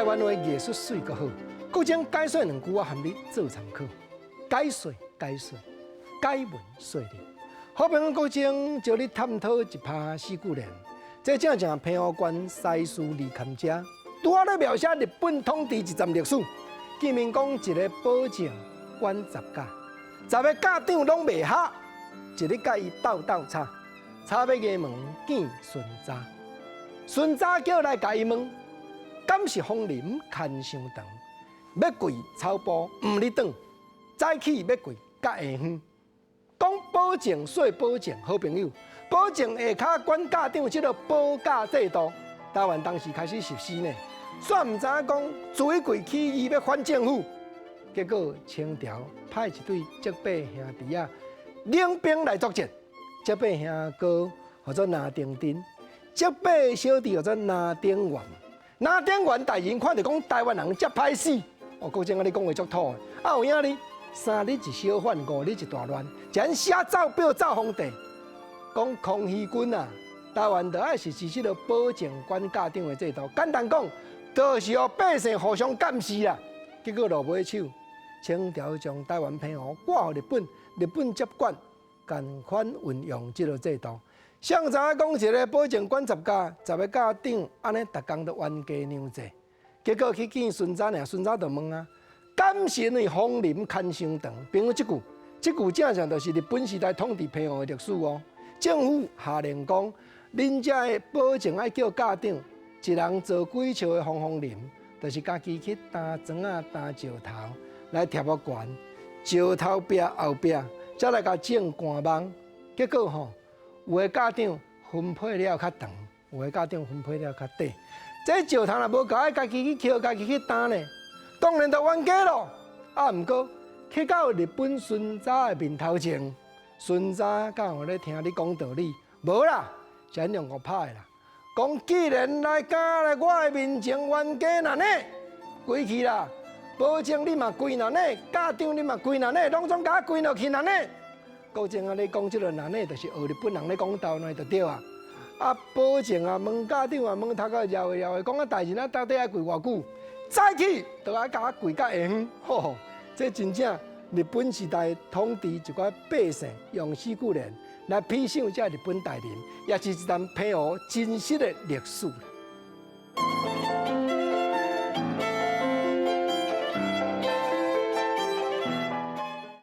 台湾的艺术水阁好，佫将解说2句含你做参考。解说，解文说理。好朋友佫将招你探讨一趴四句联，这正正平湖县西施二堪遮，拄仔咧描写日本统治一站历史。见面讲一个保证管10架，10个家长拢袂合，一日甲伊斗吵，吵要衙门见孙查。孙查叫来甲伊问，敢是枫林牵伤长，要跪草埔毋哩转，早起要跪甲下远。讲保证说保证，好朋友，保证下骹管家长即个保甲制度，台湾当时开始实施呢。煞毋知影讲水贵起义要反政府，结果清朝派一队浙北兄弟啊领兵来作战。浙北兄哥叫做拿丁丁，浙北小弟叫做拿丁元。拿丁元大人看到讲台湾人遮歹死，国政啊你讲话足土的，有影哩？3日一小反，5日一大乱，将写奏表奏皇帝，讲康熙君啊，台湾就爱实施这个保证管家长的制度。简单讲，就是让百姓互相监视啦。结果落尾手，清朝将台湾澎湖挂予日本，日本接管，同款运用这个制度。谁知影讲一个保证管10家，10个家长安尼，逐工都冤家娘债。结果去见孙查呢，孙查就问啊。敢是因为枫林牵伤长？朋友，这句正正就是日本时代统治澎湖的历史哦。政府下令讲，恁遮的保证爱叫家长一人做几树的枫林，就是家己去担庄啊、担石头来贴好悬，石头壁后壁再来甲种干网。结果有的家长分配了较长，有的家长分配了较短。这石头若无够，爱家己去捡，家己去担呢。当然就冤家咯，毋过去到日本孙查的面头前，孙查敢有咧听你讲道理？无啦，先用我拍啦。讲既然来敢来我的面前冤家难呢，归去啦！保证你嘛跪难呢，家长你嘛跪难呢，拢总甲我跪落去难呢。国政啊，你讲这个难呢，就是学日本人咧讲道呢，就对啊。保证啊，问家长啊，问头壳绕的，讲大人到底爱跪偌久？早起就爱甲我跪到下远，这真正日本时代统治一寡百姓用4句联来批赏这日本大人，也是一段澎湖真实的历史。